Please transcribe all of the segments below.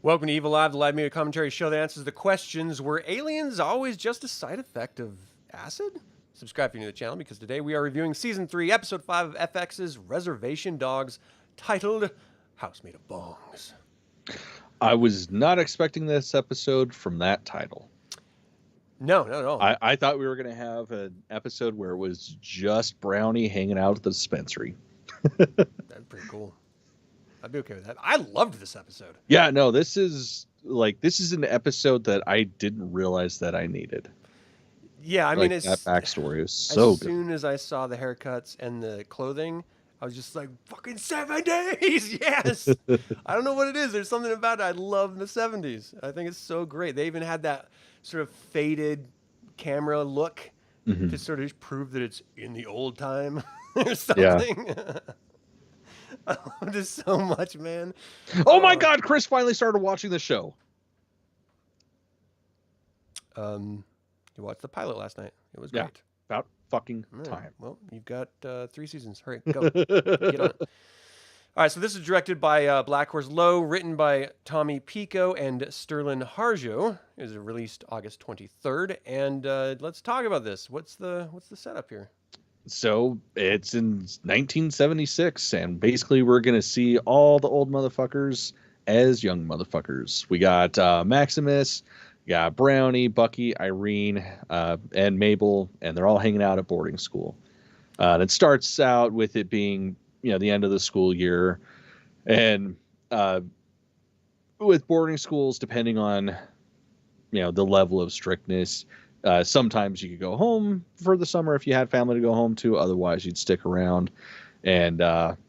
Welcome to Evilive, the live media commentary show that answers the questions: were aliens always just a side effect of acid? Subscribe if you're new to the channel, because today we are reviewing Season 3, Episode 5 of FX's Reservation Dogs, titled House Made of Bongs. I was not expecting this episode from that title. No. I thought we were going to have an episode where it was just Brownie hanging out at the dispensary. That'd be pretty cool. I'd be okay with that. I loved this episode. Yeah, no, this is an episode that I didn't realize that I needed. Yeah, I mean, that backstory is so as good. soon as I saw the haircuts and the clothing, I was just like, fucking 70s, yes! I don't know what it is. There's something about it. I love the 70s. I think it's so great. They even had that sort of faded camera look to sort of prove that it's in the old time or something. Yeah. I love this so much, man. Oh my God, Chris finally started watching the show. You watched the pilot last night. It was great. About fucking time. Right. Well, you've got 3 seasons. Hurry, go. Get on it. All right, so this is directed by Black Horse Low, written by Tommy Pico and Sterlin Harjo. It was released August 23rd, and let's talk about this. What's the setup here? So it's in 1976, and basically we're going to see all the old motherfuckers as young motherfuckers. We got Maximus, we got Brownie, Bucky, Irene, and Mabel, and they're all hanging out at boarding school. And it starts out with it being, the end of the school year, and with boarding schools, depending on, the level of strictness, sometimes you could go home for the summer if you had family to go home to. Otherwise, you'd stick around. And,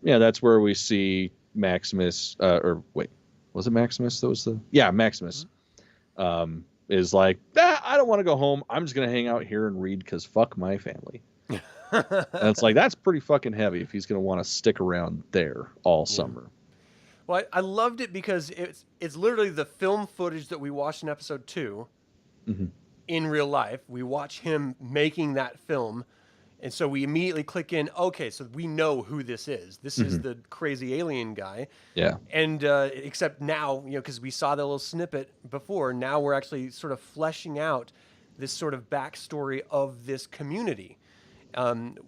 that's where we see Maximus, or wait, was it Maximus? That was Maximus, is like, I don't want to go home. I'm just going to hang out here and read because fuck my family. And it's like, that's pretty fucking heavy if he's going to want to stick around there all summer. Well, I loved it because it's literally the film footage that we watched in episode 2 in real life. We watch him making that film, and so we immediately click in, okay, so we know who this is. This is the crazy alien guy. Yeah. And except now, because we saw that little snippet before, now we're actually sort of fleshing out this sort of backstory of this community.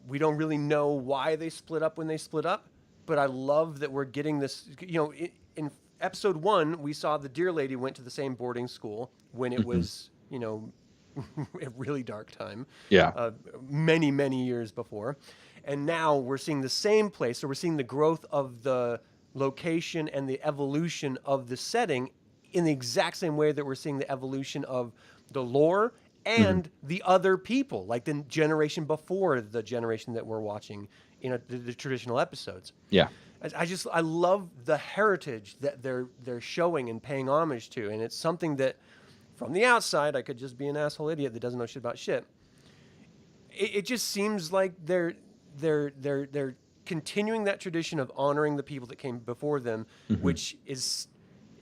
We don't really know why they split up when they split up, but I love that we're getting this. In episode 1, we saw the deer lady went to the same boarding school when it was, a really dark time. Yeah. Many, many years before. And now we're seeing the same place. So we're seeing the growth of the location and the evolution of the setting in the exact same way that we're seeing the evolution of the lore and the other people, like the generation before the generation that we're watching in the traditional episodes. Yeah. I love the heritage that they're showing and paying homage to, and it's something that, from the outside, I could just be an asshole idiot that doesn't know shit about shit. It just seems like they're continuing that tradition of honoring the people that came before them, which is,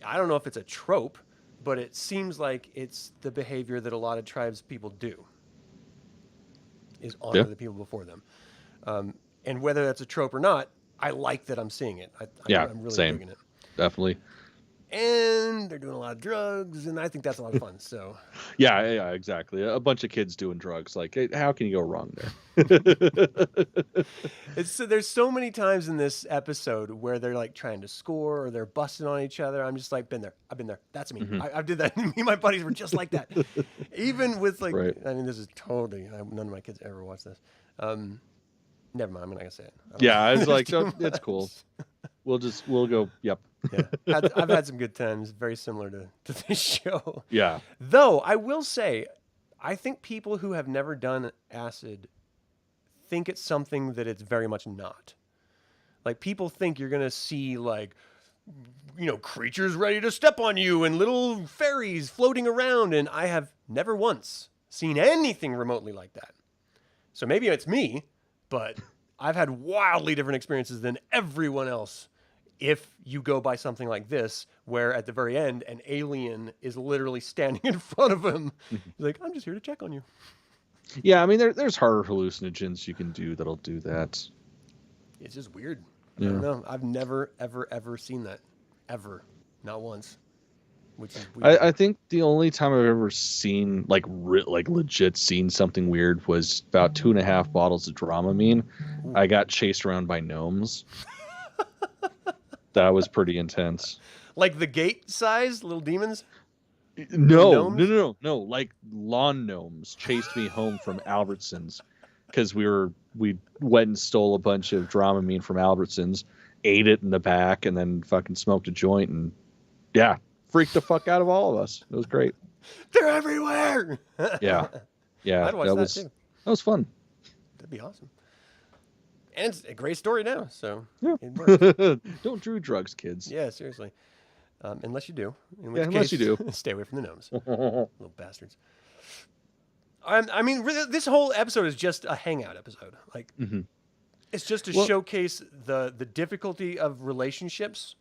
I don't know if it's a trope, but it seems like it's the behavior that a lot of tribes people do, is honor the people before them. And whether that's a trope or not, I like that I'm seeing it. I'm really digging it. Definitely. And they're doing a lot of drugs, and I think that's a lot of fun. So, yeah, exactly. A bunch of kids doing drugs. Like, how can you go wrong there? There's so many times in this episode where they're like trying to score or they're busting on each other. I'm just like, been there. I've been there. That's me. I did that. Me and my buddies were just like that. Even with I mean, this is totally. None of my kids ever watch this. Never mind. I'm not gonna say it. Yeah, it's like it's cool. We'll go. Yep. Yeah, I've had some good times, very similar to this show. Yeah. Though I will say, I think people who have never done acid think it's something that it's very much not. Like, people think you're gonna see creatures ready to step on you and little fairies floating around, and I have never once seen anything remotely like that. So maybe it's me, but I've had wildly different experiences than everyone else. If you go by something like this, where at the very end, an alien is literally standing in front of him. He's like, I'm just here to check on you. Yeah, I mean, there's harder hallucinogens you can do that'll do that. It's just weird. Yeah. I don't know. I've never, ever, ever seen that. Ever. Not once. which is weird. I think the only time I've ever seen like legit seen something weird was about 2.5 bottles of Dramamine. Ooh. I got chased around by gnomes. That was pretty intense. Like the gate size little demons. No. Like lawn gnomes chased me home from Albertsons because we went and stole a bunch of Dramamine from Albertsons, ate it in the back, and then fucking smoked a joint and yeah, freaked the fuck out of all of us. It was great. They're everywhere. Yeah. I'd watch that too. That was fun. That'd be awesome. And it's a great story now, so Yeah. it works. Don't do drugs, kids. Yeah, seriously. Unless you do. In Yeah, unless you do. Stay away from the gnomes. Little bastards. I mean, really, this whole episode is just a hangout episode. Like, it's just to showcase the difficulty of relationships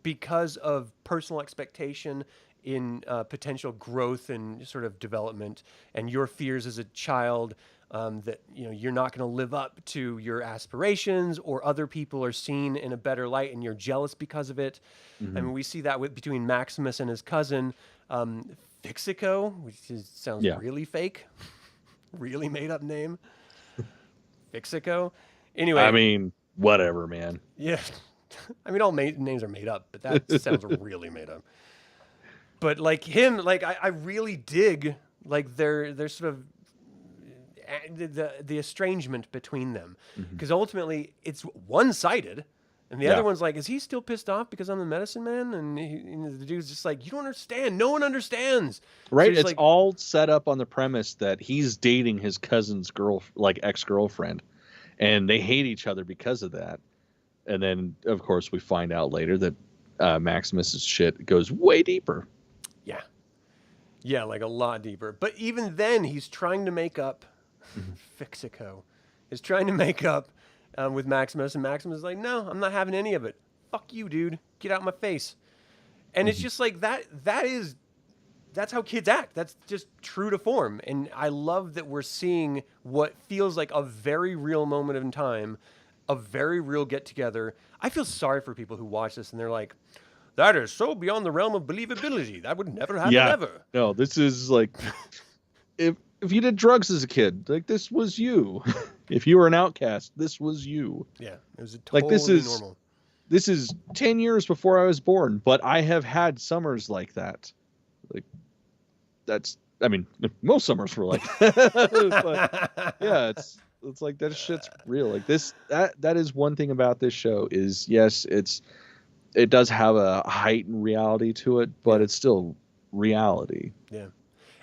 because of personal expectation in potential growth and sort of development, and your fears as a child that you're not going to live up to your aspirations, or other people are seen in a better light and you're jealous because of it. I mean, we see that between Maximus and his cousin Fixico, which sounds really fake, really made up name. Fixico. Anyway, I mean, whatever, man. Yeah, I mean, all names are made up, but that sounds really made up. But like him, like I really dig like their sort of the estrangement between them, because ultimately it's one-sided, and the other one's like, is he still pissed off because I'm the medicine man? And the dude's just like, you don't understand. No one understands. Right? So it's like, all set up on the premise that he's dating his cousin's ex-girlfriend, and they hate each other because of that. And then, of course, we find out later that Maximus's shit goes way deeper. Yeah. Yeah, like a lot deeper. But even then, he's trying to make up. Fixico is trying to make up with Maximus, and Maximus is like, no, I'm not having any of it. Fuck you, dude. Get out of my face. And it's just like that's how kids act. That's just true to form. And I love that we're seeing what feels like a very real moment in time, a very real get together. I feel sorry for people who watch this and they're like, that is so beyond the realm of believability. That would never happen ever. No, this is like if you did drugs as a kid, like this was you. If you were an outcast, this was you. Yeah, it was totally normal. This is 10 years before I was born, but I have had summers like that. Like I mean, most summers were like that. But yeah, it's like that shit's real. Like that is one thing about this show is, yes, it does have a heightened reality to it, but it's still reality. Yeah.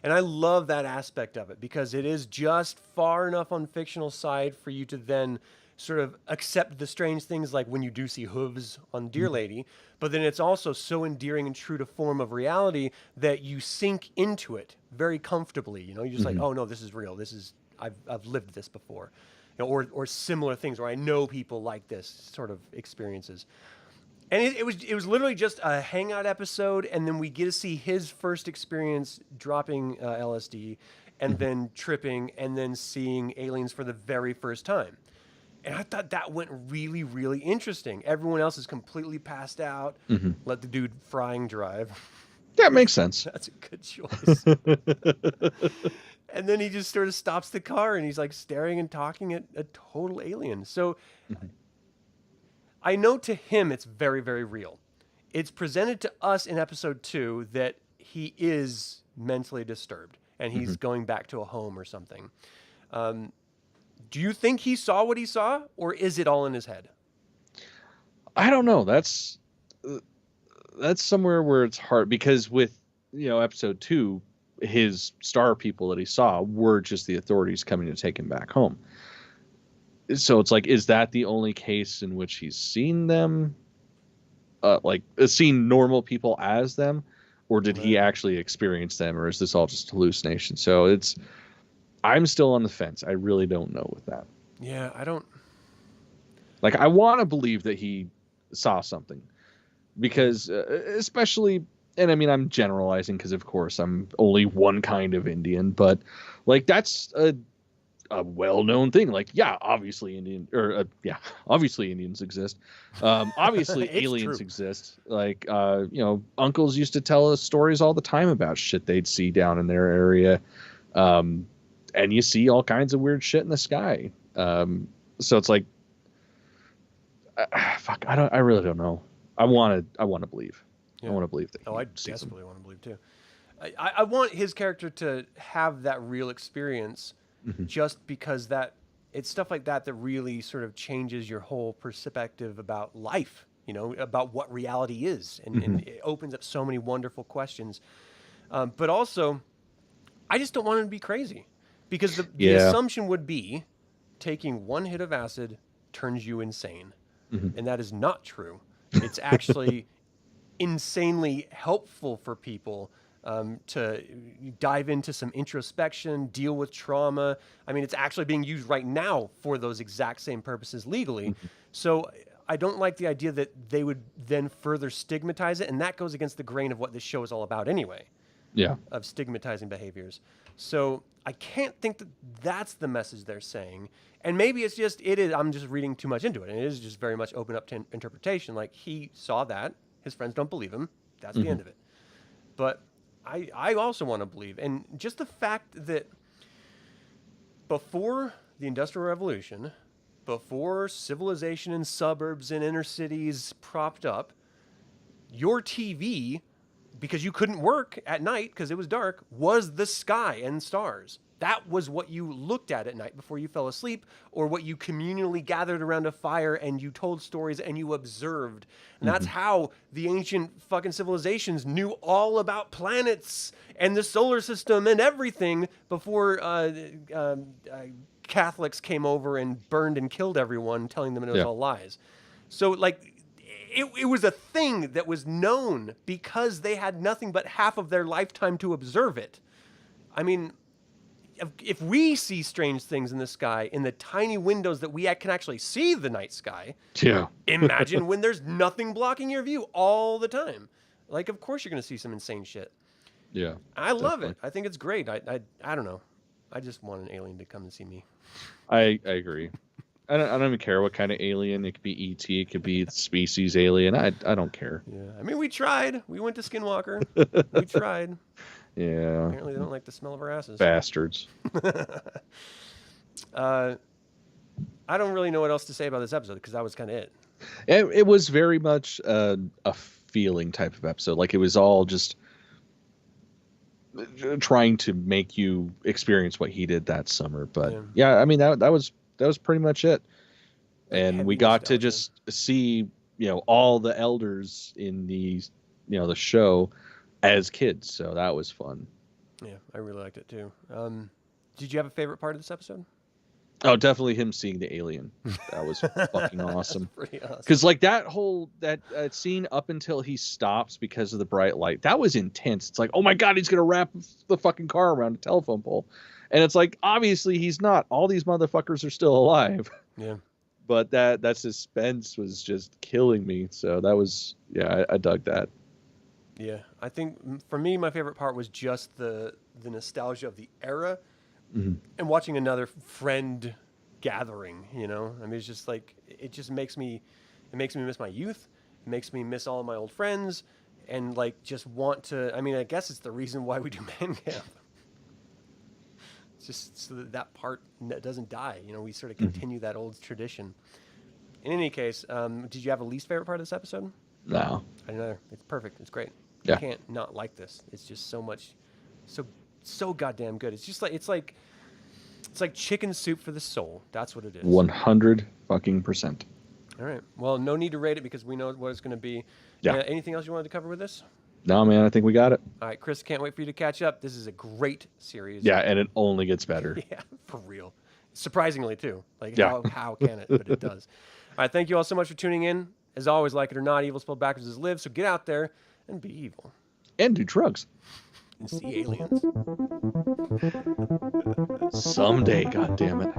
And I love that aspect of it because it is just far enough on fictional side for you to then sort of accept the strange things like when you do see hooves on Dear Lady, but then it's also so endearing and true to form of reality that you sink into it very comfortably. You're just like, oh no, this is real. This is I've lived this before, or similar things, or I know people like this sort of experiences. And it was literally just a hangout episode, and then we get to see his first experience dropping LSD, and then tripping, and then seeing aliens for the very first time. And I thought that went really, really interesting. Everyone else is completely passed out. Let the dude frying drive. That makes sense. That's a good choice. And then he just sort of stops the car, and he's like staring and talking at a total alien. So I know to him it's very, very real. It's presented to us in episode 2 that he is mentally disturbed and he's going back to a home or something. Do you think he saw what he saw, or is it all in his head? I don't know. That's somewhere where it's hard, because with episode 2, his star people that he saw were just the authorities coming to take him back home. So it's like, is that the only case in which he's seen them, seen normal people as them, or did he actually experience them, or is this all just hallucination? So I'm still on the fence. I really don't know with that. Yeah, I don't. Like, I want to believe that he saw something, because especially, and I mean, I'm generalizing because of course I'm only one kind of Indian, but like that's a a well-known thing. Like, yeah, obviously obviously Indians exist. Obviously aliens true. exist. Like, uncles used to tell us stories all the time about shit they'd see down in their area. And you see all kinds of weird shit in the sky. So it's like, fuck, I really don't know. I want to believe. Yeah. I want to believe that. I desperately want to believe too. I want his character to have that real experience, just because it's stuff like that really sort of changes your whole perspective about life, about what reality is. And it opens up so many wonderful questions. But also, I just don't want him to be crazy, because the assumption would be taking one hit of acid turns you insane. And that is not true. It's actually insanely helpful for people to dive into some introspection, deal with trauma. I mean, it's actually being used right now for those exact same purposes legally. So I don't like the idea that they would then further stigmatize it. And that goes against the grain of what this show is all about anyway. Yeah. Of stigmatizing behaviors. So I can't think that that's the message they're saying. And maybe it is, I'm just reading too much into it. And it is just very much open up to interpretation. Like, he saw that. His friends don't believe him. That's the end of it. But I also want to believe. And just the fact that before the Industrial Revolution, before civilization in suburbs and inner cities propped up, your TV, because you couldn't work at night because it was dark, was the sky and stars. That was what you looked at night before you fell asleep, or what you communally gathered around a fire and you told stories and you observed. And that's how the ancient fucking civilizations knew all about planets and the solar system and everything before Catholics came over and burned and killed everyone, telling them it was all lies. So, like, it was a thing that was known because they had nothing but half of their lifetime to observe it. I mean, if we see strange things in the sky in the tiny windows that we can actually see the night sky, imagine when there's nothing blocking your view all the time. Like, of course you're going to see some insane shit. Yeah. I love it. I think it's great. I don't know. I just want an alien to come and see me. I agree. I don't even care what kind of alien. It could be ET. It could be species alien. I don't care. Yeah. I mean, we tried. We went to Skinwalker. We tried. Yeah. Apparently they don't like the smell of our asses. Bastards. I don't really know what else to say about this episode, because that was kind of it. It was very much a feeling type of episode. Like, it was all just trying to make you experience what he did that summer. But yeah, I mean, that was pretty much it. And we got to just see, all the elders in the show as kids. So that was fun. Yeah, I really liked it too. Did you have a favorite part of this episode? Oh, definitely him seeing the alien. That was fucking awesome. Pretty awesome. Because, like, that whole scene up until he stops because of the bright light, that was intense. It's like, oh my god, he's gonna wrap the fucking car around a telephone pole, and it's like, obviously he's not. All these motherfuckers are still alive. Yeah. But that suspense was just killing me. So that was, I dug that. Yeah, I think for me, my favorite part was just the nostalgia of the era, and watching another friend gathering. I mean, it's just like, it makes me miss my youth. It makes me miss all of my old friends, and like, just want to. I mean, I guess it's the reason why we do man camp. It's just so that part doesn't die. We sort of continue that old tradition. In any case, did you have a least favorite part of this episode? No. I don't know. It's perfect. It's great. Yeah. You can't not like this. It's just so much, so goddamn good. It's just like, it's like chicken soup for the soul. That's what it is. 100%. All right. Well, no need to rate it because we know what it's going to be. Yeah. Anything else you wanted to cover with this? No, man, I think we got it. All right, Chris, can't wait for you to catch up. This is a great series. Yeah, and it only gets better. Yeah, for real. Surprisingly, too. Like, how can it? But it does. All right, thank you all so much for tuning in. As always, like it or not, evil spelled backwards is live. So get out there and be evil. And do drugs. And see aliens. Someday, goddammit.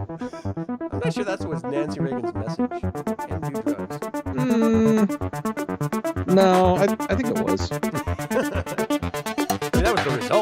I'm not sure that was Nancy Reagan's message. And do drugs. No, I think it was.